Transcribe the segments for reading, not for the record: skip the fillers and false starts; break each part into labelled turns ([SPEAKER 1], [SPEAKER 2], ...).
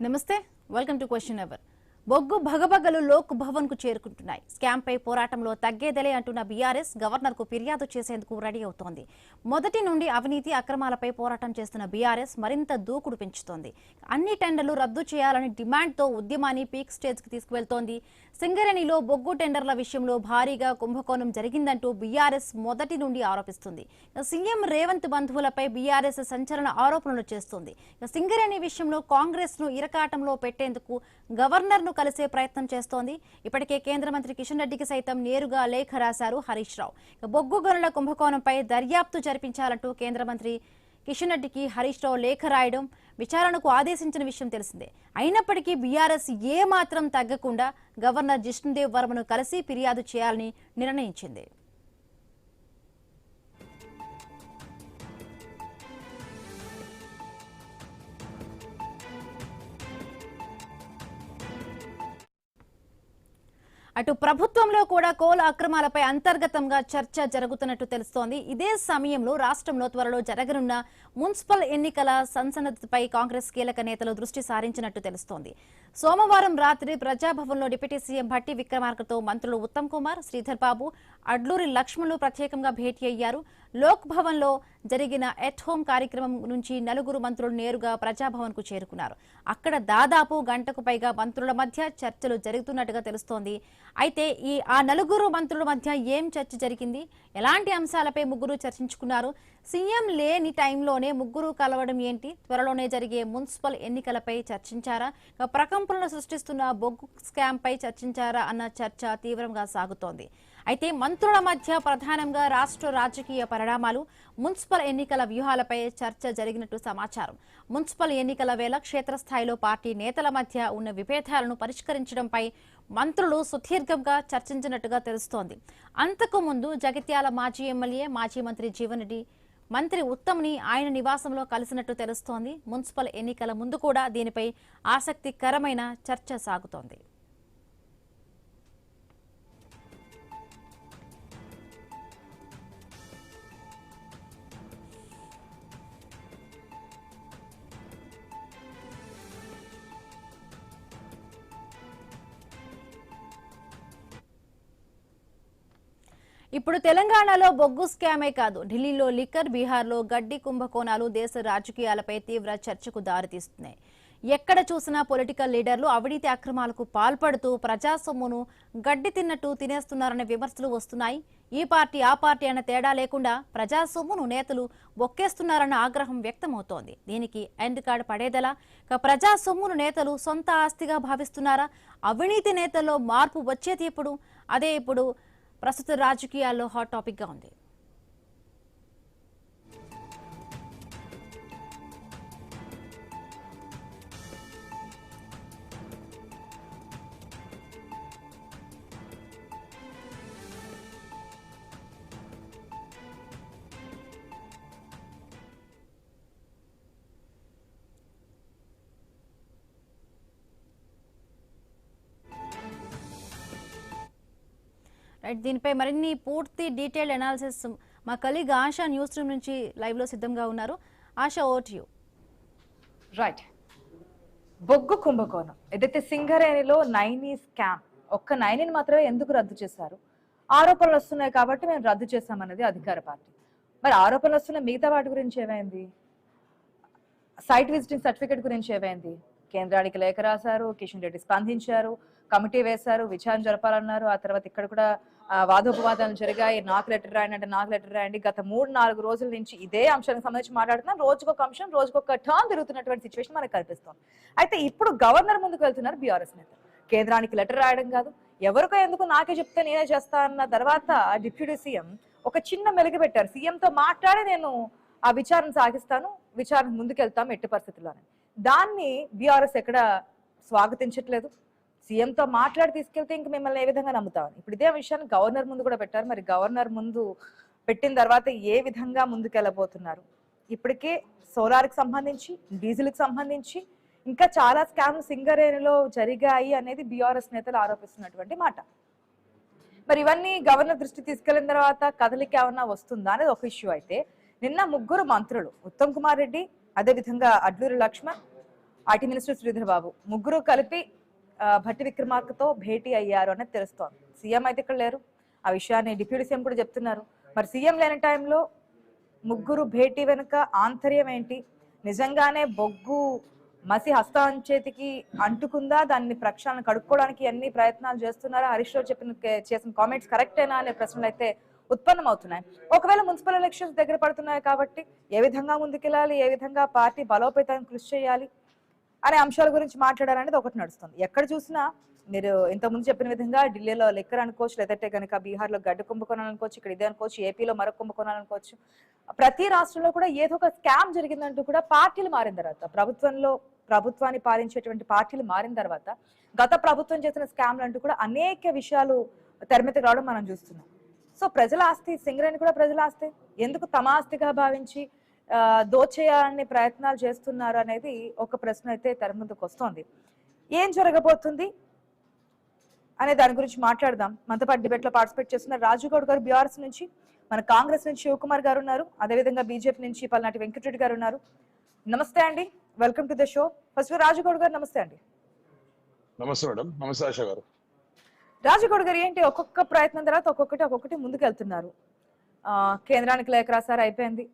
[SPEAKER 1] నమస్తే welcome to question hour బొగ్గు భగభగలు లోక్ భవన్ కు చేరుకుంటున్నాయి. స్కామ్ పై పోరాటంలో తగ్గేదలే అంటున్న బీఆర్ఎస్ గవర్నర్ కు ఫిర్యాదు చేసేందుకు రెడీ అవుతోంది. మొదటి నుండి అవినీతి అక్రమాలపై పోరాటం చేస్తున్న బీఆర్ఎస్ మరింత దూకుడు పెంచుతోంది. అన్ని టెండర్లు రద్దు చేయాలని డిమాండ్ తో ఉద్యమాన్ని పీక్ స్టేజ్ కి తీసుకువెళ్తోంది. సింగరేణిలో బొగ్గు టెండర్ల విషయంలో భారీగా కుంభకోణం జరిగిందంటూ బీఆర్ఎస్ మొదటి నుండి ఆరోపిస్తుంది. సీఎం రేవంత్ బంధువులపై బీఆర్ఎస్ సంచలన ఆరోపణలు చేస్తోంది. సింగరేణి విషయంలో కాంగ్రెస్ ను ఇరకాటంలో పెట్టేందుకు గవర్నర్ ను కలిసే ప్రయత్నం చేస్తోంది. ఇప్పటికే కేంద్ర మంత్రి కిషన్ రెడ్డికి సైతం నేరుగా లేఖ రాశారు హరీష్ రావు. బొగ్గు గనుల కుంభకోణంపై దర్యాప్తు జరిపించాలంటూ కేంద్ర మంత్రి కిషన్ రెడ్డికి హరీష్ రావు లేఖ రాయడం, విచారణకు ఆదేశించిన విషయం తెలిసిందే. అయినప్పటికీ బీఆర్ఎస్ ఏ మాత్రం తగ్గకుండా గవర్నర్ జిష్ణుదేవ్ వర్మను కలిసి ఫిర్యాదు చేయాలని నిర్ణయించింది. అటు ప్రభుత్వంలో కూడా కోల్ అక్రమాలపై అంతర్గతంగా చర్చ జరుగుతున్నట్టు తెలుస్తోంది. ఇదే సమయంలో రాష్ట్రంలో త్వరలో జరగనున్న మున్సిపల్ ఎన్నికల సన్నద్ధతపై కాంగ్రెస్ కీలక నేతలు దృష్టి సారించినట్టు తెలుస్తోంది. సోమవారం రాత్రి ప్రజాభవన్లో డిప్యూటీ సీఎం భట్టి విక్రమార్కతో మంత్రులు ఉత్తమ్ కుమార్, శ్రీధర్ బాబు, అడ్లూరి లక్ష్మణులు ప్రత్యేకంగా భేటీ అయ్యారు. లోక్ భవన్ లో జరిగిన ఎట్ హోం కార్యక్రమం నుంచి నలుగురు మంత్రులు నేరుగా ప్రజాభవన్ కు చేరుకున్నారు. అక్కడ దాదాపు గంటకు పైగా మంత్రుల మధ్య చర్చలు జరుగుతున్నట్టుగా తెలుస్తోంది. అయితే ఆ నలుగురు మంత్రుల మధ్య ఏం చర్చ జరిగింది, ఎలాంటి అంశాలపై ముగ్గురు చర్చించుకున్నారు, సీఎం లేని టైంలోనే ముగ్గురు కలవడం ఏంటి, త్వరలోనే జరిగే మున్సిపల్ ఎన్నికలపై చర్చించారా, ప్రకంపనలు సృష్టిస్తున్న బొగ్గు స్కామ్ పై చర్చించారా అన్న చర్చ తీవ్రంగా సాగుతోంది. అయితే మంత్రుల మధ్య ప్రధానంగా రాష్ట్ర రాజకీయ పరిణామాలు, మున్సిపల్ ఎన్నికల వ్యూహాలపై చర్చ జరిగినట్టు సమాచారం. మున్సిపల్ ఎన్నికల వేళ క్షేత్రస్థాయిలో పార్టీ నేతల మధ్య ఉన్న విభేదాలను పరిష్కరించడంపై మంత్రులు సుదీర్ఘంగా చర్చించినట్టుగా తెలుస్తోంది. అంతకు ముందు జగిత్యాల మాజీ ఎమ్మెల్యే, మాజీ మంత్రి జీవన్ రెడ్డి మంత్రి ఉత్తమ్ని ఆయన నివాసంలో కలిసినట్టు తెలుస్తోంది. మున్సిపల్ ఎన్నికల ముందు కూడా దీనిపై ఆసక్తికరమైన చర్చ సాగుతోంది. ఇప్పుడు తెలంగాణలో బొగ్గు స్కామే కాదు, ఢిల్లీలో లిక్కర్, బీహార్లో గడ్డి కుంభకోణాలు దేశ రాజకీయాలపై తీవ్ర చర్చకు దారితీస్తున్నాయి. ఎక్కడ చూసినా పొలిటికల్ లీడర్లు అవినీతి అక్రమాలకు పాల్పడుతూ ప్రజా సొమ్మును గడ్డి తిన్నట్టు తినేస్తున్నారనే విమర్శలు వస్తున్నాయి. ఈ పార్టీ ఆ పార్టీ అన్న తేడా లేకుండా ప్రజా సొమ్మును నేతలు ఒక్కేస్తున్నారన్న ఆగ్రహం వ్యక్తమవుతోంది. దీనికి ఎండ్ కార్డ్ పడేదలా? ప్రజా సొమ్మును నేతలు సొంత ఆస్తిగా భావిస్తున్నారా? అవినీతి నేతల్లో మార్పు వచ్చేది ఎప్పుడు? అదే ఇప్పుడు ప్రస్తుత రాజకీయాల్లో హాట్ టాపిక్ గా ఉంది. దీనిపై మరిన్ని పూర్తి డీటెయిల్డ్ అనాలిసిస్ మా కలీగ్ ఆశా న్యూస్ రూమ్ నుంచి లైవ్ లో సిద్ధంగా ఉన్నారు. ASHA, over to you.
[SPEAKER 2] Right, బొగ్గు కుంభకోణం ఏదైతే సింగరేణిలో నైనీ స్కామ్, ఒక్క నైనీని మాత్రమే ఎందుకు రద్దు చేశారు? ఆరోపణలు వస్తున్నాయి కాబట్టి మేము రద్దు చేశామన్నది అధికార పార్టీ. మరి ఆరోపణలు వస్తున్న మిగతా వాటి గురించి ఏమైంది? సైట్ విజిటింగ్ సర్టిఫికేట్ గురించి ఏమైంది? కేంద్రానికి లేఖ రాశారు, కిషన్ రెడ్డి స్పందించారు, కమిటీ వేశారు, విచారణ జరపాలన్నారు. ఆ తర్వాత ఇక్కడ కూడా వాదోపవాదాలు జరిగాయి. నాకు లెటర్ రాయండి అంటే నాకు లెటర్ రాయండి. గత 3-4 రోజుల నుంచి ఇదే అంశానికి సంబంధించి మాట్లాడుతున్నాం. రోజుకొక అంశం, రోజుకొక టర్న్ తిరుగుతున్నటువంటి సిచ్యువేషన్ మనకు కనిపిస్తుంది. అయితే ఇప్పుడు గవర్నర్ ముందుకు వెళ్తున్నారు బీఆర్ఎస్ నేత. కేంద్రానికి లెటర్ రాయడం కాదు, ఎవరికో ఎందుకు నాకే చెప్తే నేనే చేస్తా అన్న తర్వాత డిప్యూటీ సీఎం ఒక చిన్న మెలుగు పెట్టారు. సీఎంతో మాట్లాడి నేను ఆ విచారణ సాగిస్తాను, విచారణ ముందుకెళ్తాం ఎట్టి పరిస్థితుల్లోనే. దాన్ని బీఆర్ఎస్ ఎక్కడ స్వాగతించట్లేదు. సీఎంతో మాట్లాడి తీసుకెళ్తే ఇంక మిమ్మల్ని ఏ విధంగా నమ్ముతామని ఇప్పుడు ఇదే విషయాన్ని గవర్నర్ ముందు కూడా పెట్టారు. మరి గవర్నర్ ముందు పెట్టిన తర్వాత ఏ విధంగా ముందుకెళ్ళబోతున్నారు? ఇప్పటికే సోలార్కి సంబంధించి, డీజిల్కి సంబంధించి ఇంకా చాలా స్కామ్లు సింగరేణిలో జరిగాయి అనేది బీఆర్ఎస్ నేతలు ఆరోపిస్తున్నటువంటి మాట. మరి ఇవన్నీ గవర్నర్ దృష్టి తీసుకెళ్లిన తర్వాత కదలిక ఏమన్నా వస్తుందా అనేది ఒక ఇష్యూ. అయితే నిన్న ముగ్గురు మంత్రులు ఉత్తమ్ కుమార్ రెడ్డి, అదేవిధంగా అడ్లూరి లక్ష్మణ్, ఐటీ మినిస్టర్ శ్రీధర్ బాబు ముగ్గురు కలిపి భట్టి విక్రమార్కతో భేటీ అయ్యారు అనేది తెలుస్తోంది. సీఎం అయితే ఇక్కడ లేరు, ఆ విషయాన్ని డిప్యూటీ సీఎం కూడా చెప్తున్నారు. మరి సీఎం లేని టైంలో ముగ్గురు భేటీ వెనుక ఆంతర్యం ఏంటి? నిజంగానే బొగ్గు మసి హస్తం చేతికి అంటుకుందా? దాన్ని ప్రక్షాళన కడుక్కోవడానికి అన్ని ప్రయత్నాలు చేస్తున్నారా? హరీష్ రావు చేసిన కామెంట్స్ కరెక్టేనా అనే ప్రశ్నలు అయితే ఉత్పన్నం అవుతున్నాయి. ఒకవేళ మున్సిపల్ ఎలక్షన్స్ దగ్గర పడుతున్నాయి కాబట్టి ఏ విధంగా ముందుకెళ్ళాలి, ఏ విధంగా పార్టీ బలోపేతానికి కృషి చేయాలి అనే అంశాల గురించి మాట్లాడాలనేది ఒకటి నడుస్తుంది. ఎక్కడ చూసినా మీరు ఇంతకుముందు చెప్పిన విధంగా ఢిల్లీలో లెక్కర్ అనుకోవచ్చు, లేదంటే కనుక బీహార్లో గడ్డ కుంభకోణాలు అనుకోవచ్చు, ఇక్కడ ఇదే అనుకోవచ్చు, ఏపీలో మరొక కుంభకోణాలు అనుకోవచ్చు. ప్రతి రాష్ట్రంలో కూడా ఏదో ఒక స్కామ్ జరిగిందంటూ కూడా పార్టీలు మారిన తర్వాత, ప్రభుత్వాన్ని పాలించేటువంటి పార్టీలు మారిన తర్వాత గత ప్రభుత్వం చేసిన స్కామ్లు అంటూ కూడా అనేక విషయాలు తెరమెత్తకు రావడం మనం చూస్తున్నాం. సో ప్రజల ఆస్తి, సింగరేణి కూడా ప్రజల ఆస్తి, ఎందుకు తమ ఆస్తిగా భావించి దోచేయాలని ప్రయత్నాలు చేస్తున్నారు అనేది ఒక ప్రశ్న అయితే తెర ముందుకు వస్తోంది. ఏం జరగబోతుంది అనే దాని గురించి మాట్లాడదాం. మనతో పాటు డిబేట్ లో పార్టిసిపేట్ చేస్తున్న రాజుగౌడ్ గారు బీఆర్ఎస్ నుంచి, మన కాంగ్రెస్ నుంచి శివకుమార్ గారు ఉన్నారు, అదేవిధంగా బీజేపీ నుంచి పల్నాటి వెంకటరెడ్డి గారు ఉన్నారు. నమస్తే అండి, welcome to the show. First Raju Goud గారు నమస్తే అండి.
[SPEAKER 3] నమస్తే మేడం. నమస్తే ఆశ గారు.
[SPEAKER 2] రాజుగౌడ్ గారు ఏంటి ఒక్కొక్క ప్రయత్నం తర్వాత ఒక్కొక్కటి ముందుకు వెళ్తున్నారు. కేంద్రానికి లేఖ రాసారు, అయిపోయింది.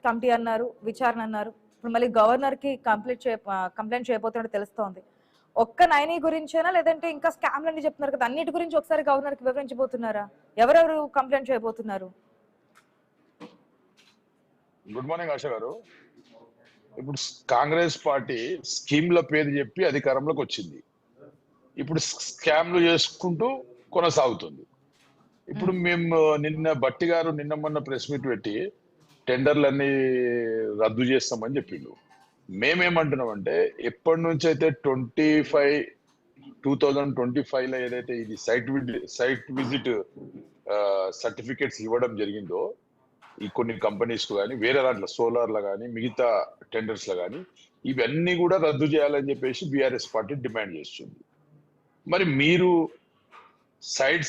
[SPEAKER 2] కమిటీ అన్నారు, విచారణ అన్నారు, ఇప్పుడు మళ్ళీ గవర్నర్ కి కంప్లైంట్ చేయబోతున్నట్టు తెలుస్తోంది. ఒక్క నైని గురించేనా, లేదంటే ఇంకా స్కామ్లు అన్ని చెప్తున్నారు కదా, అన్నిటి గురించి ఒకసారి గవర్నర్ కి వివరించబోతున్నారా? ఎవరెవరు కంప్లైంట్ చేయబోతున్నారు?
[SPEAKER 3] గుడ్ మార్నింగ్ ఆశ గారు. ఇప్పుడు కాంగ్రెస్ పార్టీ స్కీమ్ల పేరు చెప్పి అధికారంలోకి వచ్చింది. ఇప్పుడు స్కామ్లు చేసుకుంటూ కొనసాగుతుంది. ఇప్పుడు మేము భట్టి గారు నిన్న మొన్న ప్రెస్ మీట్ పెట్టి టెండర్లన్నీ రద్దు చేస్తామని చెప్పిండు. మేమేమంటున్నామంటే ఎప్పటి నుంచి అయితే 2025 లో ఏదైతే ఇది సైట్ విజిట్ సర్టిఫికేట్స్ ఇవ్వడం జరిగిందో ఈ కొన్ని కంపెనీస్ కానీ వేరే దాంట్లో సోలార్ లో కానీ మిగతా టెండర్స్ లో కానీ ఇవన్నీ కూడా రద్దు చేయాలని చెప్పేసి బీఆర్ఎస్ పార్టీ డిమాండ్ చేస్తుంది. మరి మీరు సైట్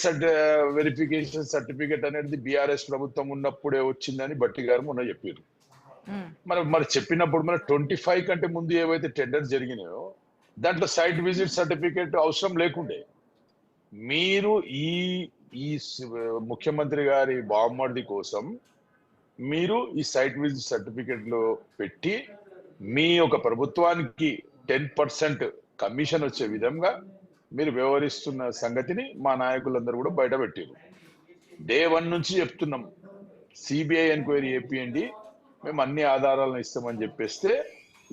[SPEAKER 3] వెరిఫికేషన్ సర్టిఫికేట్ అనేది బీఆర్ఎస్ ప్రభుత్వం ఉన్నప్పుడే వచ్చిందని భట్టి గారు మొన్న చెప్పారు. మరి చెప్పినప్పుడు మన 25 కంటే ముందు ఏవైతే టెండర్స్ జరిగినాయో దాంట్లో సైట్ విజిట్ సర్టిఫికేట్ అవసరం లేకుండే. మీరు ఈ ముఖ్యమంత్రి గారి బామ్మర్ది కోసం మీరు ఈ సైట్ విజిట్ సర్టిఫికేట్లు పెట్టి మీ యొక్క ప్రభుత్వానికి 10% కమిషన్ వచ్చే విధంగా మీరు వ్యవహరిస్తున్న సంగతిని మా నాయకులందరూ కూడా బయట పెట్టారు. డే 1 నుంచి చెప్తున్నాం, సిబిఐ ఎంక్వైరీ ఏపీఎండి, మేము అన్ని ఆధారాలను ఇస్తామని చెప్పేస్తే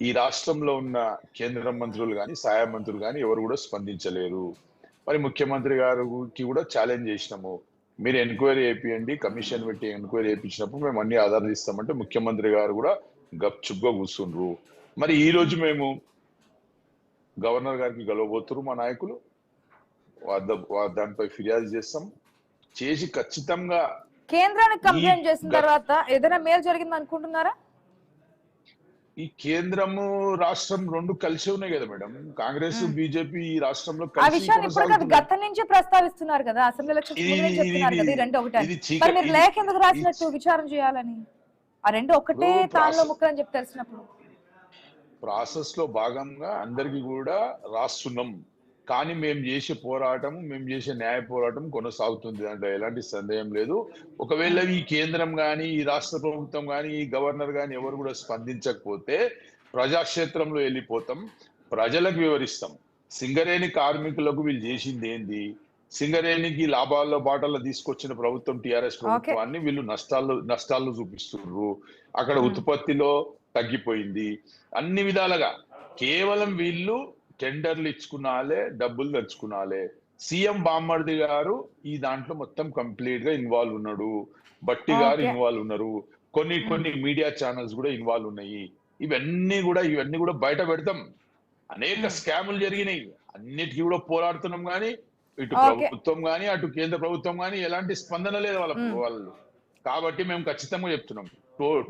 [SPEAKER 3] ఈ రాష్ట్రంలో ఉన్న కేంద్ర మంత్రులు కానీ సహాయ మంత్రులు కానీ ఎవరు కూడా స్పందించలేరు. మరి ముఖ్యమంత్రి గారికి కూడా ఛాలెంజ్ చేసినాము, మీరు ఎంక్వైరీ ఏపీఎండి, కమిషన్ పెట్టి ఎంక్వైరీ చేయించినప్పుడు మేము అన్ని ఆధారాలు ఇస్తామంటే ముఖ్యమంత్రి గారు కూడా గప్చుప్గా కూర్చుండ్రు. మరి ఈ రోజు మేము గవర్నర్ గారికి గెలవబోతున్నారు మా నాయకులు, దానిపై ఫిర్యాదు చేసి ఖచ్చితంగా
[SPEAKER 2] కేంద్రానికి కంప్లైంట్ చేసిన తర్వాత ఏదైనా మేలు జరిగింది అనుకుంటున్నారా?
[SPEAKER 3] ఈ కేంద్రము రాష్ట్రం రెండు కలిసి ఉన్నాయి కదా మేడం. కాంగ్రెస్ బీజేపీ ఈ రాష్ట్రంలో
[SPEAKER 2] ఆ విషయాన్ని ఇప్పుడు గత నుంచి ప్రస్తావిస్తున్నారు కదా, అసెంబ్లీ ఎలక్షన్స్ చెప్తున్నారు కదా, ఈ రెండు ఒకటే. మరి మీరు లేఖ ఎందుకు రాసినట్టు విచారణ చేయాలని? ఆ రెండు ఒకటే తానులో ముక్కలు అని చెప్పి తెలిసినప్పుడు
[SPEAKER 3] ప్రాసెస్ లో భాగంగా అందరికి కూడా రాస్తున్నాం. కానీ మేము చేసే పోరాటం, మేము చేసే న్యాయ పోరాటం కొనసాగుతుంది, దాంట్లో ఎలాంటి సందేహం లేదు. ఒకవేళ ఈ కేంద్రం కానీ ఈ రాష్ట్ర ప్రభుత్వం కానీ ఈ గవర్నర్ కానీ ఎవరు కూడా స్పందించకపోతే ప్రజాక్షేత్రంలో వెళ్ళిపోతాం, ప్రజలకు వివరిస్తాం. సింగరేణి కార్మికులకు వీళ్ళు చేసింది ఏంది, సింగరేణికి లాభాల్లో బాటల్లో తీసుకొచ్చిన ప్రభుత్వం టిఆర్ఎస్ ప్రభుత్వాన్ని వీళ్ళు నష్టాల్లో చూపిస్తున్నారు. అక్కడ ఉత్పత్తిలో తగ్గిపోయింది, అన్ని విధాలుగా కేవలం వీళ్ళు టెండర్లు ఇచ్చుకున్నాలే, డబ్బులు తెచ్చుకున్నాలే. సీఎం బామ్మర్ది గారు ఈ దాంట్లో మొత్తం కంప్లీట్ గా ఇన్వాల్వ్ ఉన్నాడు, భట్టి గారు ఇన్వాల్వ్ ఉన్నారు, కొన్ని మీడియా ఛానల్స్ కూడా ఇన్వాల్వ్ ఉన్నాయి. ఇవన్నీ కూడా బయట పెడతాం. అనేక స్కాములు జరిగినాయి, అన్నిటికీ కూడా పోరాడుతున్నాం. కానీ ఇటు ప్రభుత్వం కానీ అటు కేంద్ర ప్రభుత్వం కానీ ఎలాంటి స్పందన లేదు వాళ్ళు. కాబట్టి మేము ఖచ్చితంగా చెప్తున్నాం,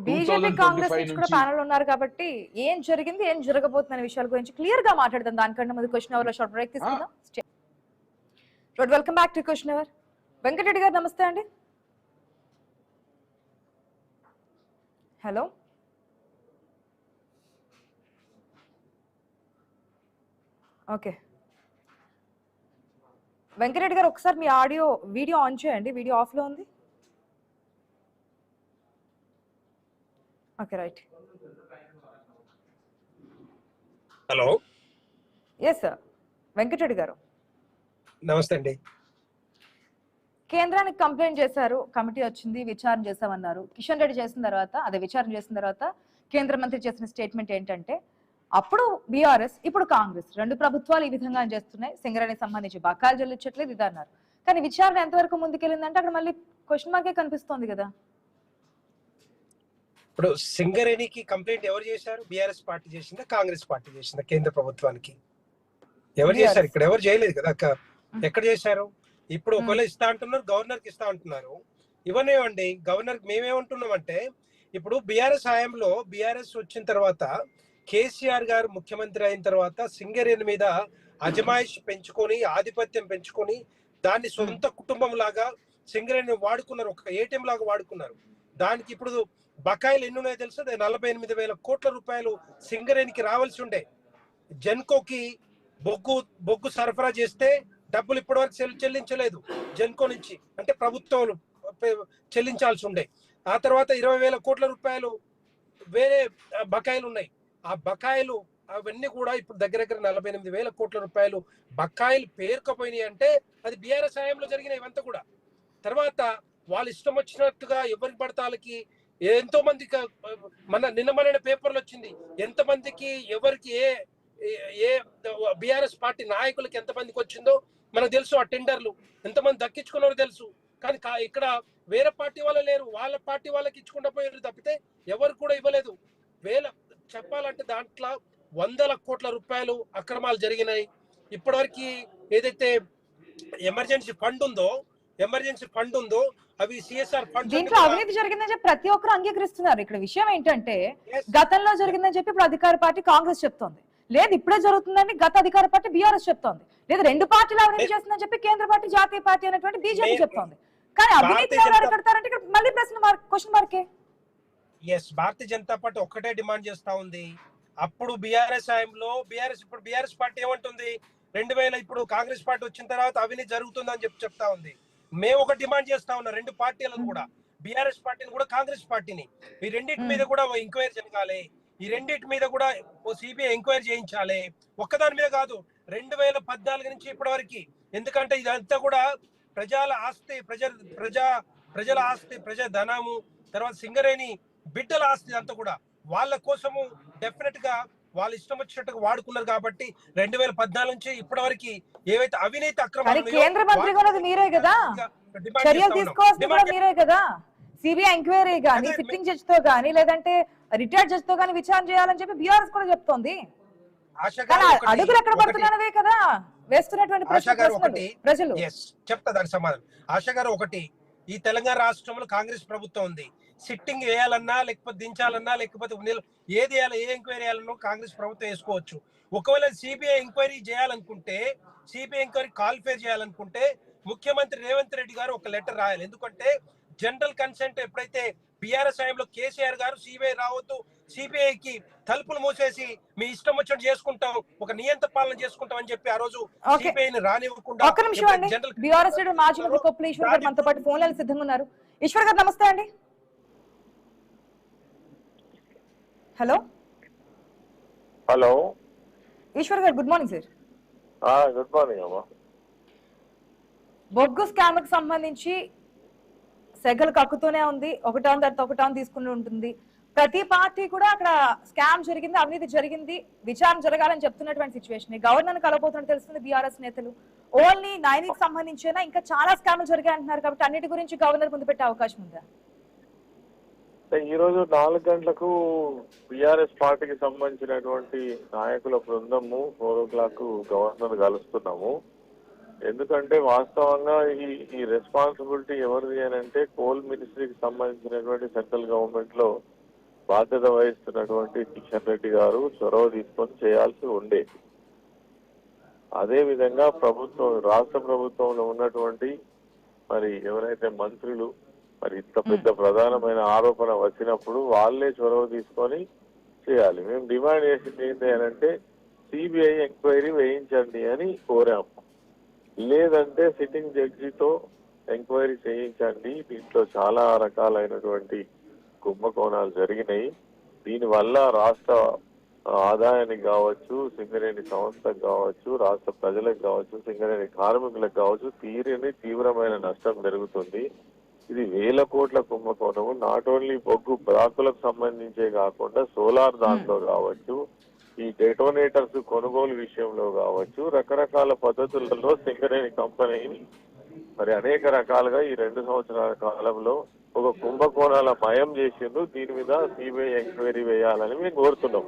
[SPEAKER 2] బీజేపీ కాంగ్రెస్ నుంచి కూడా ప్యానల్ ఉన్నారు కాబట్టి ఏం జరిగింది, ఏం జరగబోతున్న అనే విషయాల గురించి క్లియర్ గా మాట్లాడదాం. దానికంటే ముందు క్వశ్చన్ అవర్ లో షార్ట్ బ్రేక్ తీసుకుందాం. Welcome back to question hour. Venkatareddy గారు నమస్తే అండి. హలో ఓకే, వెంకటరెడ్డి గారు ఒకసారి మీ వీడియో ఆన్ చేయండి. వీడియో ఆఫ్ లో ఉంది. Okay, right.
[SPEAKER 4] Hello,
[SPEAKER 2] yes sir, Venkatareddy గారు
[SPEAKER 4] నమస్తే అండి.
[SPEAKER 2] కేంద్రానికి కంప్లైంట్ చేశారు, కమిటీ వచ్చింది, విచారణ చేశామన్నారు. కిషన్ రెడ్డి చేసిన తర్వాత, విచారణ చేసిన తర్వాత కేంద్ర మంత్రి చేసిన స్టేట్మెంట్ ఏంటంటే, అప్పుడు బీఆర్ఎస్ ఇప్పుడు కాంగ్రెస్ రెండు ప్రభుత్వాలు ఈ విధంగా చేస్తున్నాయి, సింగరేణికి సంబంధించి బకాయిలు చెల్లించట్లేదు ఇది అన్నారు. కానీ విచారణ ఎంతవరకు ముందుకెళ్ళిందంటే అక్కడ మళ్ళీ క్వశ్చన్ మార్కే కనిపిస్తోంది కదా.
[SPEAKER 4] ఇప్పుడు సింగరేణికి కంప్లైంట్ ఎవరు చేశారు? బీఆర్ఎస్ పార్టీ చేసిందా, కాంగ్రెస్ పార్టీ చేసిందా? కేంద్ర ప్రభుత్వానికి ఎవరు చేశారు? ఇక్కడ ఎవరు చేయలేదు కదా అక్క. ఎక్కడ చేశారు? ఇప్పుడు ఒకవేళ ఇస్తా అంటున్నారు, గవర్నర్ కి ఇస్తా అంటున్నారు. ఇవనేవండి గవర్నర్ మేమేమంటున్నాం అంటే, ఇప్పుడు బీఆర్ఎస్ హయాంలో బీఆర్ఎస్ వచ్చిన తర్వాత కేసీఆర్ గారు ముఖ్యమంత్రి అయిన తర్వాత సింగరేణి మీద అజమాయిష్ పెంచుకొని, ఆధిపత్యం పెంచుకొని, దాన్ని సొంత కుటుంబం లాగా సింగరేణిని వాడుకున్నారు, ఒక ఏటీఎం లాగా వాడుకున్నారు. దానికి ఇప్పుడు బకాయిలు ఎన్ని ఉన్నాయో తెలుసు, 48,000 కోట్ల రూపాయలు సింగరేణికి రావాల్సి ఉండే. జెన్కోకి బొగ్గు సరఫరా చేస్తే డబ్బులు ఇప్పటివరకు చెల్లించలేదు జెన్కో నుంచి, అంటే ప్రభుత్వం చెల్లించాల్సి ఉండే. ఆ తర్వాత 20,000 కోట్ల రూపాయలు వేరే బకాయిలు ఉన్నాయి. ఆ బకాయిలు అవన్నీ కూడా ఇప్పుడు దగ్గర 48,000 కోట్ల రూపాయలు బకాయిలు పేరుకపోయినాయి. అంటే అది బీఆర్ఎస్ హయాంలో జరిగిన ఇవంతా కూడా. తర్వాత వాళ్ళు ఇష్టం వచ్చినట్టుగా ఎవరికి పడతాలకి ఎంతో మందికి, నిన్న పేపర్లు వచ్చింది ఎంతమందికి ఎవరికి ఏ బీఆర్ఎస్ పార్టీ నాయకులకి ఎంతమందికి వచ్చిందో మనకు తెలుసు. ఆ టెండర్లు ఎంతమంది దక్కించుకున్నారో తెలుసు. కానీ ఇక్కడ వేరే పార్టీ వాళ్ళు లేరు, వాళ్ళ పార్టీ వాళ్ళకి ఇచ్చుకుంటూ పోయారు తప్పితే ఎవరు కూడా ఇవ్వలేదు. చెప్పాలంటే దాంట్లో 100,000 కోట్ల రూపాయలు అక్రమాలు జరిగినాయి. ఇప్పటివరకు ఏదైతే ఎమర్జెన్సీ ఫండ్ ఉందో అవి సిఎస్ఆర్ ఫండ్.
[SPEAKER 2] దీంట్లో అవినీతి జరిగిందని చెప్పి ప్రతి ఒక్కరు అంగీకరిస్తున్నారు. ఇక్కడ విషయం ఏంటంటే, గతంలో జరిగిందని చెప్పి ఇప్పుడు అధికార పార్టీ కాంగ్రెస్ చెప్తోంది, లేదు ఇప్పుడే జరుగుతుందని గత అధికార పార్టీ బీఆర్ఎస్ చెప్తోంది, లేదు రెండు పార్టీలు అవినీతి చేస్తుందని చెప్పి కేంద్ర పార్టీ జాతీయ పార్టీ అనేటువంటి బీజేపీ చెప్తోంది. కానీ అవినీతి ఎవరు అరికడతారంటే ఇక్కడ మళ్ళీ క్వశ్చన్ మార్కే.
[SPEAKER 4] భారతీయ జనతా పార్టీ ఒక్కటే డిమాండ్ చేస్తా ఉంది. అప్పుడు బీఆర్ఎస్ హయాంలో ఇప్పుడు బీఆర్ఎస్ పార్టీ ఏమంటుంది, 2000 ఇప్పుడు కాంగ్రెస్ పార్టీ వచ్చిన తర్వాత అవినీతి జరుగుతుందని చెప్తా ఉంది. మేము ఒక డిమాండ్ చేస్తా ఉన్నాం, రెండు పార్టీలను కూడా, బీఆర్ఎస్ పార్టీని కూడా కాంగ్రెస్ పార్టీని, ఈ రెండింటి మీద కూడా ఎంక్వైరీ జరగాలి. ఈ రెండింటి మీద కూడా సిబిఐ ఎంక్వైరీ చేయించాలి. ఒక్కదాని మీద కాదు, 2014 నుంచి ఇప్పటి వరకు. ఎందుకంటే ఇదంతా కూడా ప్రజల ఆస్తి, ప్రజల ఆస్తి, ప్రజా ధనము, తర్వాత సింగరేణి బిడ్డల ఆస్తి అంతా కూడా వాళ్ళ కోసము డెఫినెట్ గా వాళ్ళు ఇష్టం వచ్చినట్టుగా వాడుకున్నారు. కాబట్టి 2014 నుంచి ఇప్పటి వరకు ఏవైతే అవినీతి అక్రమాలు
[SPEAKER 2] కేంద్ర మంత్రి కూడా మీరే కదా, చర్యలు తీసుకోవాల్సింది కూడా మీరే కదా. సిబిఐ ఎంక్వైరీ గానీ, సిట్టింగ్ జడ్జ్ తో గానీ, లేదంటే రిటైర్డ్ జడ్జ్ తో గానీ విచారణ చేయాలని చెప్పి బీఆర్ఎస్ కూడా చెప్తోంది. అడుగులు ఎక్కడ పడుతున్నానవే కదా వేస్తున్నటువంటి ప్రజలు.
[SPEAKER 4] చెప్తా దానికి సమాధానం. ఆశా గారు, ఒకటి, ఈ తెలంగాణ రాష్ట్రంలో కాంగ్రెస్ ప్రభుత్వం ఉంది. సిట్టింగ్ వేయాలన్నా, లేకపోతే దించాలన్నా, లేకపోతే ఏది వేయాలి, ఏ ఎంక్వైరీ చేయాలన్నా కాంగ్రెస్ ప్రభుత్వం వేసుకోవచ్చు. ఒకవేళ సిబిఐ ఎంక్వైరీ చేయాలనుకుంటే, సిబిఐ ఎంక్వైరీ క్వాలిఫై చేయాలనుకుంటే ముఖ్యమంత్రి రేవంత్ రెడ్డి గారు ఒక లెటర్ రాయాలి. ఎందుకంటే జనరల్ కన్సెంట్ ఎప్పుడైతే బీఆర్ఎస్ హయాంలో కేసీఆర్ గారు సిబిఐ రావద్దు, సిబిఐకి తలుపులు మూసేసి మీ ఇష్టం వచ్చినట్టు చేసుకుంటాం, ఒక నియంత్ర పాలన చేసుకుంటాం అని చెప్పి ఆ రోజు సిబిఐని రానివ్వకుండా.
[SPEAKER 2] బీఆర్ఎస్ మాజీ మంత్రి కొప్పుల ఈశ్వర్ గారు మనతో పాటు ఫోన్ లైన్ సిద్ధంగా ఉన్నారు. ఈశ్వర్ గారు నమస్తే అండి. హలో ఈశ్వర్ గారు, good morning sir.
[SPEAKER 5] Good morning అమ్మా.
[SPEAKER 2] బొగ్గు స్కామ్ కి సంబంధించి సెగలు కక్కుతూనే ఉంది, ఒకటాన్ తర్వాత ఒకటాన్ తీసుకుని ఉంటుంది. ప్రతి పార్టీ కూడా అక్కడ స్కామ్ జరిగింది, అవినీతి జరిగింది, విచారణ జరగాలని చెప్తున్నటువంటి సిచ్యువేషన్. గవర్నర్ కలబోతున్నట్టు తెలుస్తుంది బీఆర్ఎస్ నేతలు. ఓన్లీ 9కి సంబంధించిన ఇంకా చాలా స్కామ్లు జరిగాయి అంటున్నారు. కాబట్టి అన్నిటి గురించి గవర్నర్ ముందు పెట్టే అవకాశం ఉందా?
[SPEAKER 5] ఈ రోజు 4 గంటలకు బీఆర్ఎస్ పార్టీకి సంబంధించినటువంటి నాయకుల బృందము 4 o'clock గవర్నర్ కలుస్తున్నాము. ఎందుకంటే వాస్తవంగా ఈ రెస్పాన్సిబిలిటీ ఎవరిది అని అంటే, కోల్ మినిస్ట్రీకి సంబంధించినటువంటి సెంట్రల్ గవర్నమెంట్ లో బాధ్యత వహిస్తున్నటువంటి కిషన్ రెడ్డి గారు చొరవ తీసుకొని చేయాల్సి ఉండేది. అదే విధంగా రాష్ట్ర ప్రభుత్వంలో ఉన్నటువంటి మరి ఎవరైతే మంత్రులు మరి ఇంత పెద్ద ప్రధానమైన ఆరోపణ వచ్చినప్పుడు వాళ్ళే చొరవ తీసుకొని చేయాలి. మేము డిమాండ్ చేసింది ఏంటి అని అంటే, సిబిఐ ఎంక్వైరీ వేయించండి అని కోరాము. లేదంటే సిట్టింగ్ జడ్జితో ఎంక్వైరీ చేయించండి, దీంట్లో చాలా రకాలైనటువంటి కుంభకోణాలు జరిగినాయి, దీనివల్ల రాష్ట్ర ఆదాయానికి కావచ్చు, సింగరేణి సంస్థకు కావచ్చు, రాష్ట్ర ప్రజలకు కావచ్చు, సింగరేణి కార్మికులకు కావచ్చు తీవ్రమైన నష్టం జరుగుతుంది. ఇది 1000 కోట్ల కుంభకోణము. నాట్ ఓన్లీ బొగ్గు బ్లాకులకు సంబంధించే కాకుండా సోలార్ దాంట్లో కావచ్చు, ఈ డెటోనేటర్స్ కొనుగోలు విషయంలో కావచ్చు, రకరకాల పద్ధతులలో సింగరేణి కంపెనీని మరి అనేక రకాలుగా ఈ 2 సంవత్సరాల కాలంలో ఒక కుంభకోణాల మయం చేసిండ్రు. దీని మీద సిబిఐ ఎంక్వైరీ వేయాలని మేము కోరుతున్నాం.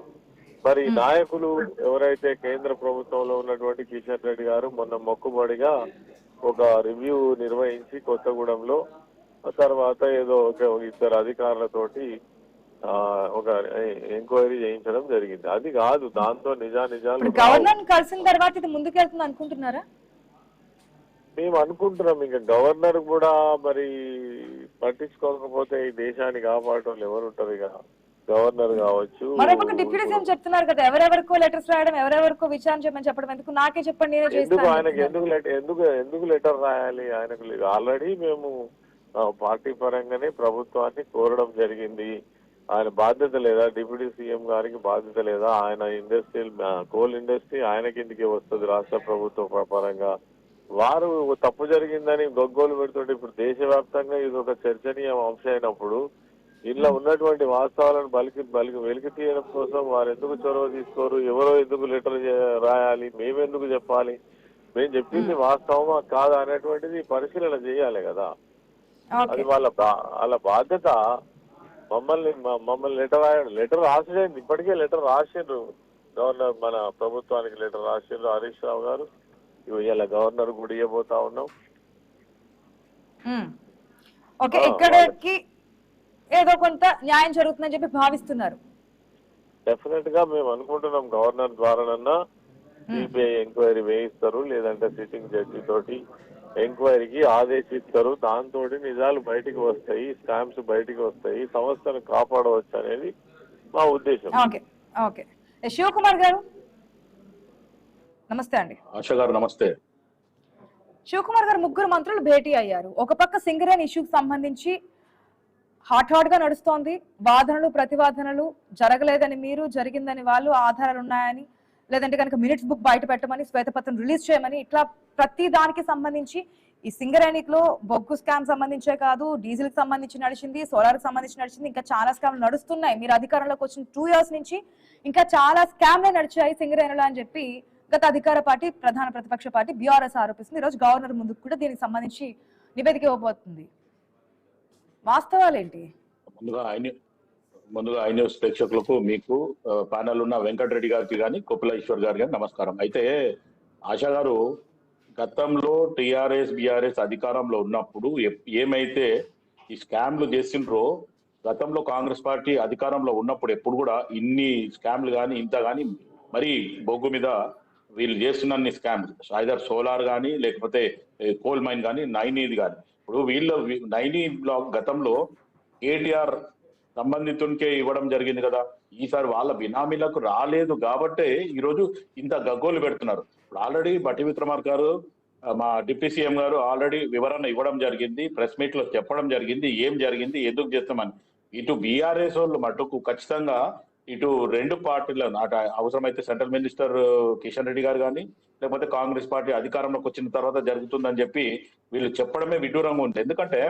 [SPEAKER 5] మరి నాయకులు ఎవరైతే కేంద్ర ప్రభుత్వంలో ఉన్నటువంటి కిషన్ రెడ్డి గారు మొన్న మొక్కుబడిగా ఒక రివ్యూ నిర్వహించి కొత్తగూడెంలో, తర్వాత ఏదో ఒక 2 అధికారులతోటి ఒక ఎంక్వైరీ చేయించడం జరిగింది. అది కాదు, దాంతో నిజాలు
[SPEAKER 2] గవర్నర్ కలిసిన తర్వాత ఇది ముందుకెళ్తుంది అనుకుంటున్నారా?
[SPEAKER 5] మేము అనుకుంటున్నాం. ఇంకా గవర్నర్ కూడా మరి పట్టించుకోకపోతే ఈ దేశాన్ని కాపాడటం ఎవరు ఉంటారు? ఇక గవర్నర్ కావచ్చు.
[SPEAKER 2] మరొక డిప్యూటీ సీఎం చెప్తున్నారు కదా, ఎవరెవరికో లెటర్స్ రాయడం, ఎవరెవరికో విచారణ చేయమని చెప్పడం ఎందుకు, నాకే చెప్పండి నేనే చేస్తాను.
[SPEAKER 5] ఆయనకి ఎందుకు లెటర్ రాయాలి? ఆయనకు ఆల్రెడీ మేము పార్టీ పరంగానే ప్రభుత్వాన్ని కోరడం జరిగింది. ఆయన బాధ్యత లేదా? డిప్యూటీ సీఎం గారికి బాధ్యత లేదా? ఆయన ఇండస్ట్రియల్ కోల్ ఇండస్ట్రీ ఆయన కిందకి వస్తుంది రాష్ట్ర ప్రభుత్వ పరంగా. వారు తప్పు జరిగిందని గొగ్గోలు పెడుతుంటే ఇప్పుడు దేశవ్యాప్తంగా ఇది ఒక చర్చనీయ అంశం అయినప్పుడు ఇంట్లో ఉన్నటువంటి వాస్తవాలను వెలికి తీయడం కోసం వారు ఎందుకు చొరవ తీసుకోరు? ఎవరో ఎందుకు లెటర్ రాయాలి? మేమెందుకు చెప్పాలి? మేము చెప్పింది వాస్తవమా కాదా అనేటువంటిది పరిశీలన చేయాలి కదా. అది వాళ్ళ బాధ్యత. మమ్మల్ని లెటర్ రాసేయండి. ఇప్పటికే లెటర్ రాసిండ్రు గవర్నర్, మన ప్రభుత్వానికి లెటర్ రాసిండ్రు హరీష్ రావు గారు. ఇవాళ గవర్నర్ కూడా ఇవ్వబోతా ఉన్నాం.
[SPEAKER 2] ఓకే, ఇక్కడికి ఏదో కొంత న్యాయం జరుగుతుందని చెప్పి భావిస్తున్నారు.
[SPEAKER 5] డెఫినెట్ గా మేము అనుకుంటున్నాం గవర్నర్ ద్వారానన్నా సిబిఐ ఎంక్వైరీ వేయిస్తారు, లేదంటే సిట్టింగ్ జడ్జి తోటి ఎంక్వైరీకి ఆదేశిస్తారు. దాంతో నిజాలు బయటికి వస్తాయి, స్కామ్స్ బయటికి వస్తాయి, సంస్థను కాపాడవచ్చు అనేది మా ఉద్దేశం.
[SPEAKER 2] ఓకే ఓకే, శివకుమార్ గారు నమస్తే అండి.
[SPEAKER 6] ఆశా గారు నమస్తే.
[SPEAKER 2] శివకుమార్ గారు, 3 మంత్రులు భేటీ అయ్యారు. ఒక పక్క సింగరేణి ఇష్యూకి సంబంధించి హాట్ గా నడుస్తోంది, వాదనలు ప్రతివాదనలు, జరగలేదని మీరు, జరిగిందని వాళ్ళు, ఆధారాలు ఉన్నాయని, లేదంటే కనుక మినిట్స్ బుక్ బయట పెట్టమని, శ్వేతపత్రం రిలీజ్ చేయమని, ఇట్లా ప్రతి దానికి సంబంధించి ఈ సింగరేణిలో బొగ్గు స్కామ్ సంబంధించే కాదు, డీజిల్ కి సంబంధించి నడిచింది, సోలార్ కి సంబంధించి నడిచింది, ఇంకా చాలా స్కామ్లు నడుస్తున్నాయి. మీరు అధికారంలోకి వచ్చిన 2 years నుంచి ఇంకా చాలా స్కామ్లే నడిచాయి సింగరేణిలో అని చెప్పి గత అధికార పార్టీ, ప్రధాన ప్రతిపక్ష పార్టీ బీఆర్ఎస్ ఆరోపిస్తుంది. ఈరోజు గవర్నర్ ముందుకు కూడా దీనికి సంబంధించి నివేదిక ఇవ్వబోతుంది. వాస్తవాలేంటి?
[SPEAKER 6] ముందుగా ఐ న్యూస్ ప్రేక్షకులకు, మీకు ప్యానల్ ఉన్న వెంకటరెడ్డి గారికి కానీ కొప్పుల ఈశ్వర్ గారికి కానీ నమస్కారం. అయితే ఆశా గారు, గతంలో టిఆర్ఎస్ బిఆర్ఎస్ అధికారంలో ఉన్నప్పుడు ఏమైతే ఈ స్కామ్లు చేసిండ్రో, గతంలో కాంగ్రెస్ పార్టీ అధికారంలో ఉన్నప్పుడు ఎప్పుడు కూడా ఇన్ని స్కామ్లు కానీ ఇంత కానీ మరి బొగ్గు మీద వీళ్ళు చేస్తున్న స్కామ్స్, ఐదర్ సోలార్ కానీ లేకపోతే కోల్ మైన్ కానీ నైనీది కానీ. ఇప్పుడు వీళ్ళు నైనీ బ్లాక్ గతంలో కేటీఆర్ సంబంధితునికే ఇవ్వడం జరిగింది కదా. ఈసారి వాళ్ళ బినామీలకు రాలేదు కాబట్టే ఈరోజు ఇంత గగ్గోలు పెడుతున్నారు. ఇప్పుడు ఆల్రెడీ బట్టి విక్రమార్క గారు, మా డిప్యూటీ సీఎం గారు ఆల్రెడీ వివరణ ఇవ్వడం జరిగింది, ప్రెస్ మీట్ లో చెప్పడం జరిగింది ఏం జరిగింది, ఎందుకు చేస్తామని. ఇటు బీఆర్ఎస్ వాళ్ళు మటుకు ఖచ్చితంగా ఇటు 2 పార్టీల అవసరమైతే సెంట్రల్ మినిస్టర్ కిషన్ రెడ్డి గారు కానీ లేకపోతే కాంగ్రెస్ పార్టీ అధికారంలోకి వచ్చిన తర్వాత జరుగుతుందని చెప్పి వీళ్ళు చెప్పడమే విడ్డూరంగా ఉంది. ఎందుకంటే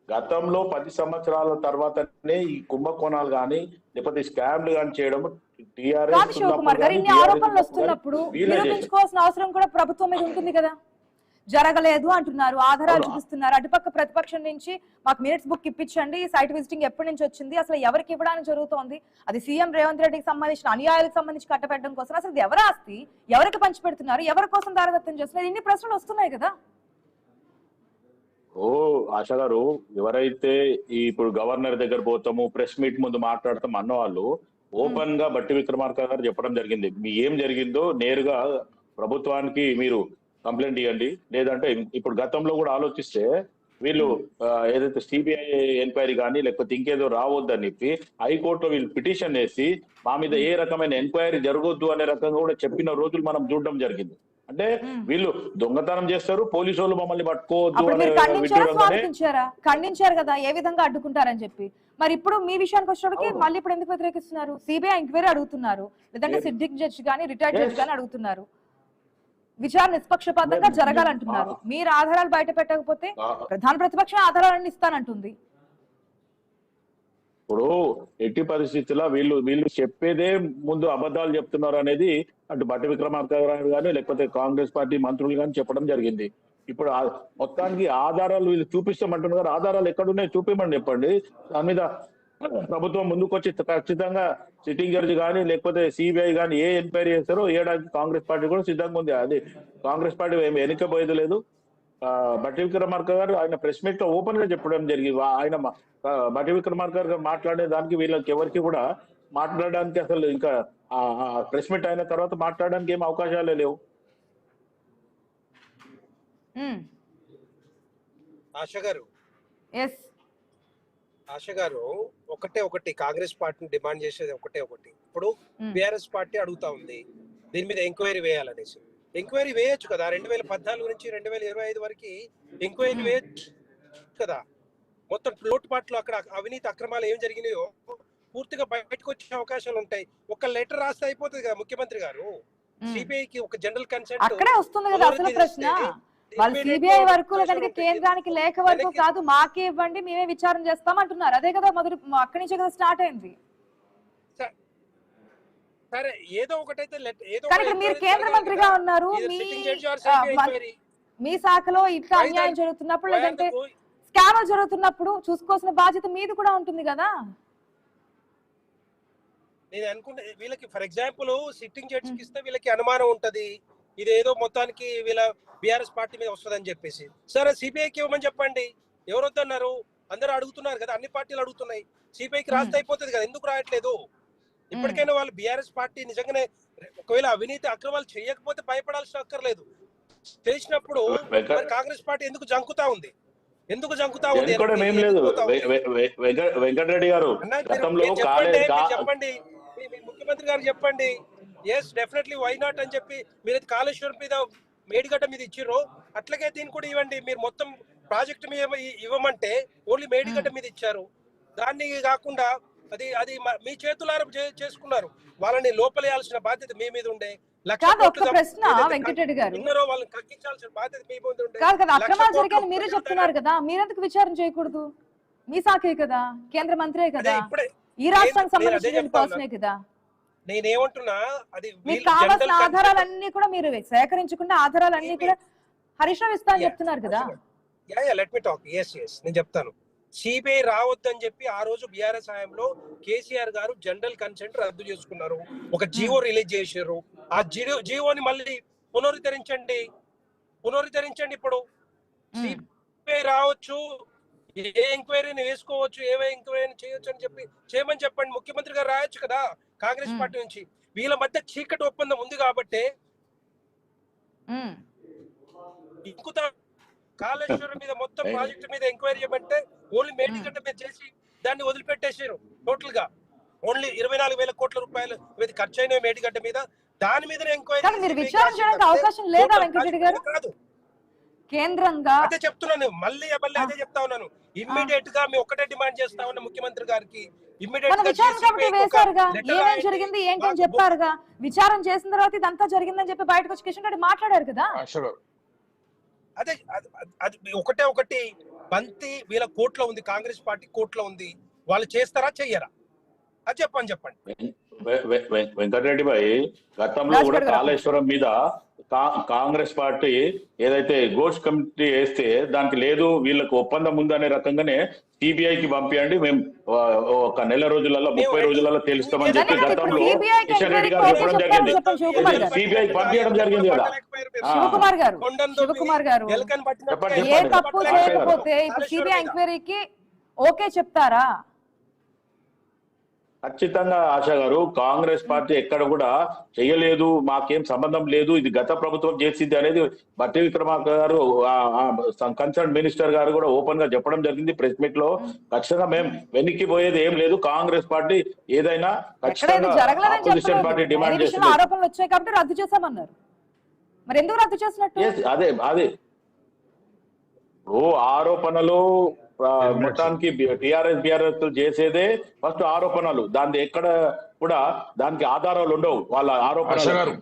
[SPEAKER 6] గతంలో 10 సంవత్సరాల తర్వాతనే ఈ కుంభకోణాలు కానీ లేకపోతే స్కామ్లు కానీ చేయడం టీఆర్ఎస్
[SPEAKER 2] శివకుమార్ గారు, ఇన్ని ఆరోపణలు వస్తున్నప్పుడు నిరూపించుకోవాల్సిన అవసరం కూడా ప్రభుత్వం మీద ఉంటుంది కదా. జరగలేదు అంటున్నారు, ఆధారాలు చూపిస్తున్నారు. అటుపక్క ప్రతిపక్షం నుంచి మాకు మినిట్స్ బుక్ ఇప్పించండి, సైట్ విజిటింగ్ ఎప్పటి నుంచి వచ్చింది, అసలు ఎవరికి ఇవ్వడానికి జరుగుతోంది, అది సీఎం రేవంత్ రెడ్డికి సంబంధించిన అనుయాయులకు సంబంధించి కట్టబెట్టడం కోసం, అసలు ఎవరి ఆస్తి, ఎవరికి పంచిపెడుతున్నారు, ఎవరి కోసం దారదత్తం చేస్తున్నారు, ఇన్ని ప్రశ్నలు వస్తున్నాయి కదా.
[SPEAKER 6] ఆశా గారు, ఎవరైతే ఇప్పుడు గవర్నర్ దగ్గర పోతాము, ప్రెస్ మీట్ ముందు మాట్లాడతాం అన్న వాళ్ళు ఓపెన్ గా బట్టి విక్రమార్క గారు చెప్పడం జరిగింది. మీ ఏం జరిగిందో నేరుగా ప్రభుత్వానికి మీరు కంప్లైంట్ ఇవ్వండి. లేదంటే ఇప్పుడు గతంలో కూడా ఆలోచిస్తే వీళ్ళు ఏదైతే సిబిఐ ఎంక్వైరీ కానీ లేకపోతే ఇంకేదో రావద్దని చెప్పి హైకోర్టులో వీళ్ళు పిటిషన్ వేసి మా మీద ఏ రకమైన ఎంక్వైరీ జరగొద్దు అనే రకంగా కూడా చెప్పిన రోజులు మనం చూడడం జరిగింది. అంటే వీళ్ళు దొంగతనం చేస్తారు, పోలీసు వాళ్ళు మమ్మల్ని పట్టుకోవద్దు
[SPEAKER 2] అప్పుడు
[SPEAKER 6] అనే
[SPEAKER 2] మీరు ఖండించారా,
[SPEAKER 6] విధంగానే
[SPEAKER 2] స్వాగతించారా? ఖండించారు కదా, ఏ విధంగా అడ్డుకుంటారని చెప్పి. మరి ఇప్పుడు మీ విషయానికి వచ్చేటికి మళ్ళీ ఇప్పుడు ఎందుకు వ్యతిరేకిస్తున్నారు? సిబిఐ ఎంక్వైరీ అడుగుతున్నారు, లేదంటే సిట్టింగ్ జడ్జి గానీ రిటైర్డ్ జడ్జి గానీ అడుగుతున్నారు, విచారణ నిష్పక్షపాతంగా జరగాలంటున్నారు. మీరు ఆధారాలు బయట పెట్టకపోతే ప్రధాన ప్రతిపక్షం ఆధారాలన్నీ ఇస్తానంటుంది.
[SPEAKER 6] ఇప్పుడు ఎట్టి పరిస్థితుల్లో వీళ్ళు చెప్పేదే ముందు అబద్ధాలు చెప్తున్నారు అనేది అటు బట్టి విక్రమార్క గారు కానీ లేకపోతే కాంగ్రెస్ పార్టీ మంత్రులు కానీ చెప్పడం జరిగింది. ఇప్పుడు మొత్తానికి ఆధారాలు వీళ్ళు చూపిస్తామంటున్నారు. ఆధారాలు ఎక్కడున్నాయి చూపించమని చెప్పండి. దాని మీద ప్రభుత్వం ముందుకొచ్చి ఖచ్చితంగా సిట్టింగ్ జడ్జి కానీ లేకపోతే సిబిఐ కానీ ఏ ఎంక్వైరీ చేస్తారో వేయడానికి కాంగ్రెస్ పార్టీ కూడా సిద్ధంగా ఉంది. అది కాంగ్రెస్ పార్టీ ఏమి వెనుకపోయేది లేదు. బట్టి విక్రమార్క గారు ఆయన ప్రెస్ మీట్ లో ఓపెన్ గా చెప్పడం జరిగింది. ఆయన బట్టి విక్రమార్క గారు మాట్లాడే దానికి వీళ్ళకి ఎవరికి కూడా మాట్లాడడానికి అసలు ఇంకా ప్రెస్ మీట్ అయిన తర్వాత మాట్లాడడానికి ఏం అవకాశాలే లేవు.
[SPEAKER 4] ఆశ గారు ఒకటి కాంగ్రెస్ పార్టీని డిమాండ్ చేసేది ఒకటి. ఇప్పుడు బిఆర్ఎస్ పార్టీ అడుగుతా ఉంది దీని మీద ఎంక్వైరీ వేయాలనేసి. ఎంక్వైరీ వేయొచ్చు కదా, 2014 నుంచి 2025 వరకు ఎంక్వైరీ వేయొచ్చు కదా. మొత్తం లోటుపాట్లు అక్కడ అవినీతి అక్రమాలు ఏం జరిగినాయో పూర్తిగా బయటకు వచ్చే అవకాశాలు ఉంటాయి. ఒక లెటర్ రాస్తే అయిపోతుంది కదా ముఖ్యమంత్రి గారు. సిబిఐకి ఒక జనరల్ కన్సెంట్
[SPEAKER 2] అక్కడే వస్తుంది కదా అసలు ప్రశ్న. వాళ్ళు సిబిఐ వరకు లేదంటే కేంద్రానికి లేఖ వరకు కాదు, మాకే ఇవ్వండి మేమే విచారణ చేస్తాం అంటున్నారు. అదే కదా మొదటి అక్కడి నుంచే కదా స్టార్ట్ అయింది.
[SPEAKER 4] సరే ఏదో ఒకటైతే
[SPEAKER 2] కానీ మీరు కేంద్ర మంత్రిగా ఉన్నారు, మీ శాఖలో ఇట్లా అన్యాయం జరుగుతున్నప్పుడు లేదంటే స్కామ్ జరుగుతున్నప్పుడు చూసుకోవాల్సిన బాధ్యత మీది కూడా ఉంటుంది కదా.
[SPEAKER 4] నేను అనుకుంటే వీళ్ళకి ఫర్ ఎగ్జాంపుల్ సిట్టింగ్ జడ్జికి ఇస్తే వీళ్ళకి అనుమానం ఉంటది, ఇదేదో మొత్తానికి వీళ్ళ బిఆర్ఎస్ పార్టీ మీద వస్తుందని చెప్పేసి. సరే సిబిఐకి ఇవ్వమని చెప్పండి. ఎవరు వద్దన్నారు? అందరూ అడుగుతున్నారు కదా, అన్ని పార్టీలు అడుగుతున్నాయి. సిబిఐకి రాస్తే అయిపోతుంది కదా, ఎందుకు రాయట్లేదు? ఇప్పటికైనా వాళ్ళు బిఆర్ఎస్ పార్టీ నిజంగానే ఒకవేళ అవినీతి అక్రమాలు చేయకపోతే భయపడాల్సిన అక్కర్లేదు. చేసినప్పుడు కాంగ్రెస్ పార్టీ ఎందుకు జంకుతా ఉంది?
[SPEAKER 6] వెంకటరెడ్డి గారు
[SPEAKER 4] చెప్పండి, ముఖ్యమంత్రి గారు చెప్పండి. ఎస్ డెఫినెట్లీ వై నాట్ అని చెప్పి మీరు కాళేశ్వరం మీద మేడిగడ్డ మీద ఇచ్చిర్రు, అట్లాగే దీన్ని కూడా ఇవ్వండి. మీరు మొత్తం ప్రాజెక్ట్ మీద ఇవ్వమంటే ఓన్లీ మేడిగడ్డ మీద ఇచ్చారు. దాన్ని కాకుండా అది మీ చేతులారా చేసుకున్నారు. వాళ్ళని లోపలేయాల్సిన బాధ్యత మీ మీద ఉండే.
[SPEAKER 2] వెంకటరెడ్డి గారు
[SPEAKER 4] వాళ్ళని కక్కించాల్సిన బాధ్యత మీ మీద ఉండే.
[SPEAKER 2] కాదు కదా, అక్రమాలు జరిగాయని మీరే చెప్తున్నారు కదా, మీరెందుకు విచారణ చేయకూడదు? మీ శాఖే కదా, కేంద్ర మంత్రే కదా, ఈ రాష్ట్రానికి సంబంధించిన పర్సనే కదా.
[SPEAKER 4] నేనేమంటున్నా, అది
[SPEAKER 2] మీకు కావాల్సిన ఆధారాలన్నీ కూడా మీరు సేకరించుకున్న ఆధారాలన్నీ కూడా హరీష్ రావు ఇస్తా అని చెప్తున్నారు కదా.
[SPEAKER 4] Let me talk. నేను చెప్తాను. సిబిఐ రావద్దని చెప్పి ఆ రోజు బిఆర్ఎస్ హయాంలో కేసీఆర్ గారు జనరల్ కన్సెంట్ రద్దు చేసుకున్నారు, ఒక జీవో రిలీజ్ చేశారు. ఆ జీవోని మళ్ళీ పునరుద్ధరించండి. ఇప్పుడు సిబిఐ రావచ్చు, ఏ ఎంక్వైరీని వేసుకోవచ్చు, ఏవే ఎంక్వైరీని చేయొచ్చు అని చెప్పి చేయమని చెప్పండి. ముఖ్యమంత్రి గారు రాయొచ్చు కదా కాంగ్రెస్ పార్టీ నుంచి. వీళ్ళ మధ్య చీకటి ఒప్పందం ఉంది కాబట్టి ఇంకుతా కాళేశ్వరం మీద మొత్తం ప్రాజెక్టు మీద ఎంక్వైరీ చేయమంటే ఓన్లీ మేడిగడ్డ మీద చేసి దాన్ని వదిలిపెట్టేసారు. టోటల్ గా ఓన్లీ 24,000 కోట్ల రూపాయలు ఖర్చు అయిన మేడిగడ్డ మీద, దాని మీద ఎంక్వైరీ
[SPEAKER 2] అవకాశం లేదా వెంకటరెడ్డి గారు?
[SPEAKER 4] కాదు,
[SPEAKER 2] కేంద్రంగా
[SPEAKER 4] అదే చెప్తున్నాను, మళ్ళీ అదే చెప్తా ఉన్నాను. ఇమ్మీడియట్ గా మేము ఒకటే డిమాండ్ చేస్తా ఉన్నా ముఖ్యమంత్రి గారికి.
[SPEAKER 2] ఏమేం జరిగింది ఏంటని చెప్పారుగా, విచారణ చేసిన తర్వాత ఇదంతా జరిగిందని చెప్పి బయటకు వచ్చి కిషన్ రెడ్డి మాట్లాడారు కదా.
[SPEAKER 4] అదే అది ఒకటి బంతి వీళ్ళ కోర్టులో ఉంది, కాంగ్రెస్ పార్టీ కోర్టులో ఉంది. వాళ్ళు చేస్తారా చెయ్యరా అది చెప్పండి.
[SPEAKER 6] వెంకటరెడ్డి భాయ్, గతంలో కూడా కాళేశ్వరం మీద కాంగ్రెస్ పార్టీ ఏదైతే గోడ్స్ కమిటీ వేస్తే దానికి లేదు వీళ్ళకి ఒప్పందం ఉందనే రకంగానే సిబిఐకి పంపించండి, మేము ఒక నెల రోజులలో 30 రోజులలో తెలుస్తామని చెప్పి గతంలో కిషన్ రెడ్డి గారు చెప్పడం జరిగింది. సిబిఐకి పంపించడం జరిగింది కదా.
[SPEAKER 2] శివకుమార్ గారు ఏ తప్పు చేయకపోతే ఇప్పుడు సిబిఐ ఎంక్వైరీకి ఓకే చెప్తారా?
[SPEAKER 6] ఖచ్చితంగా ఆశా గారు, కాంగ్రెస్ పార్టీ ఎక్కడ కూడా చేయలేదు, మాకేం సంబంధం లేదు, ఇది గత ప్రభుత్వం చేసింది అనేది బట్టి విక్రమార్క గారు, కన్సర్న్ మినిస్టర్ గారు కూడా ఓపెన్ గా చెప్పడం జరిగింది ప్రెస్ మీట్ లో. ఖచ్చితంగా మేము వెనక్కి పోయేది ఏం లేదు. కాంగ్రెస్ పార్టీ ఏదైనా ఖచ్చితంగా ఆపోజిషన్ పార్టీ డిమాండ్ చేస్తుంది.
[SPEAKER 2] ఆరోపణలు వచ్చాయి కాబట్టి రద్దు చేశామన్నారు. మరి ఎందుకు రద్దు చేసినట్టు?
[SPEAKER 6] అదే ఆరోపణలు మొత్తానికి టిఆర్ఎస్ బిఆర్ఎస్ చేసేదే ఫస్ట్ ఆరోపణలు. దాని ఎక్కడ కూడా దానికి ఆధారాలు ఉండవు. వాళ్ళ ఆరోపణలు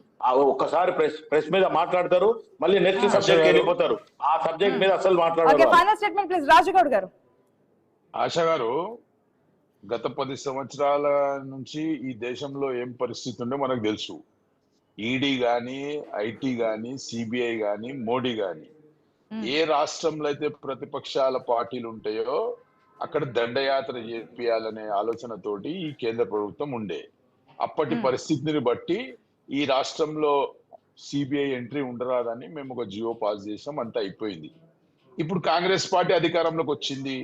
[SPEAKER 6] ఒక్కసారి ప్రెస్ మీద మాట్లాడతారు, మళ్ళీ నెక్స్ట్ సబ్జెక్ట్ వెళ్ళిపోతారు. ఆ సబ్జెక్ట్ మీద అసలు మాట్లాడారు.
[SPEAKER 3] ఆశా గారు, గత 10 సంవత్సరాల నుంచి ఈ దేశంలో ఏం పరిస్థితి ఉందో మనకు తెలుసు. ఈడీ గాని, ఐటీ గాని, సిబిఐ గాని, మోడీ గాని, ఏ రాష్ట్రంలో అయితే ప్రతిపక్షాల పార్టీలు ఉంటాయో అక్కడ దండయాత్ర చేయాలనే ఆలోచనతోటి ఈ కేంద్ర ప్రభుత్వం ఉండే. అప్పటి పరిస్థితిని బట్టి ఈ రాష్ట్రంలో సిబిఐ ఎంట్రీ ఉండరాదని మేము ఒక జియో పాస్ చేసాం, అంతా అయిపోయింది. ఇప్పుడు కాంగ్రెస్ పార్టీ అధికారంలోకి వచ్చింది,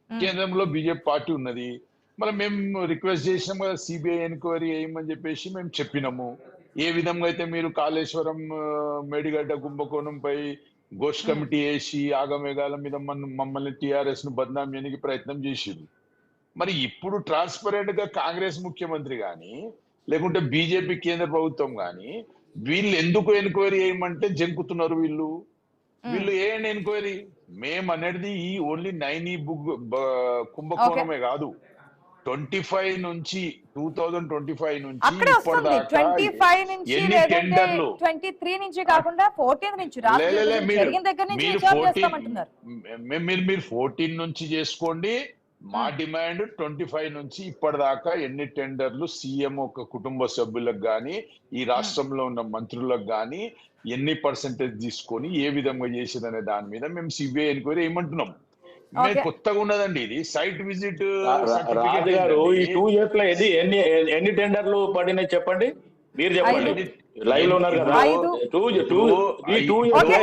[SPEAKER 3] కేంద్రంలో బీజేపీ పార్టీ ఉన్నది. మరి మేము రిక్వెస్ట్ చేసినాం కదా సిబిఐ ఎంక్వైరీ వేయమని చెప్పేసి మేము చెప్పినాము. ఏ విధంగా అయితే మీరు కాళేశ్వరం మేడిగడ్డ కుంభకోణంపై ఘోష్ కమిటీ వేసి ఆగమేఘాల మీద మమ్మల్ని టిఆర్ఎస్ ను బద్నాం చేయడానికి ప్రయత్నం చేసిరు. మరి ఇప్పుడు ట్రాన్స్పరెంట్ గా కాంగ్రెస్ ముఖ్యమంత్రి గాని లేకుంటే బీజేపీ కేంద్ర ప్రభుత్వం గాని వీళ్ళు ఎందుకు ఎంక్వైరీ చేయమంటే జంకుతున్నారు. వీళ్ళు ఏంటి ఎంక్వైరీ? మేము అనేది ఈ ఓన్లీ 9 కుంభకోణమే కాదు, 2025 నుంచి ఎన్ని టెండర్లు,
[SPEAKER 2] 23 నుంచి కాకుండా 14 నుంచి
[SPEAKER 3] మీరు 14 నుంచి చేసుకోండి. మా డిమాండ్ 25 నుంచి ఇప్పటిదాకా ఎన్ని టెండర్లు సీఎం ఒక కుటుంబ సభ్యులకు గాని ఈ రాష్ట్రంలో ఉన్న మంత్రులకు గాని ఎన్ని పర్సెంటేజ్ తీసుకొని ఏ విధంగా చేసేదనే దాని మీద మేము సిబిఐ ఎంక్వైరీ ఏమంటున్నాం. కొత్తగా ఉన్నదండి ఇది. సైట్ విజిట్
[SPEAKER 6] రాజు గారు, ఈ 2 years లో ఎన్ని టెండర్లు పడినాయి చెప్పండి, మీరు చెప్పండి. లైవ్ లో ఉన్నారు కదా,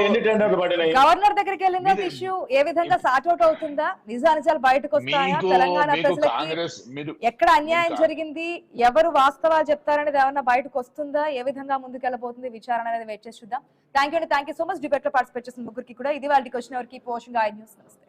[SPEAKER 6] ఎన్ని టెండర్లు పడినాయి?
[SPEAKER 2] గవర్నర్ దగ్గరికి వెళ్ళిందా ఇష్యూ ఏ విధంగా సార్ట్ అవుట్ అవుతుందా? నిజానిజాలు బయటకు వస్తాయా? తెలంగాణ ప్రజలకి ఎక్కడ అన్యాయం జరిగింది, ఎవరు వాస్తవాలు చెప్తారనేది ఏమన్నా బయటకు వస్తుందా? ఏ విధంగా ముందుకెళ్ళబోతుంది విచారణ అనేది వెయిట్ చేసి చూద్దాం. Thank you so much. Debate లో పార్టిసిపేట్ చేసిన ముగ్గురికి కూడా. ఇది వాళ్ళకి వచ్చిన వారికి పోషంగా న్యూస్. నమస్తే.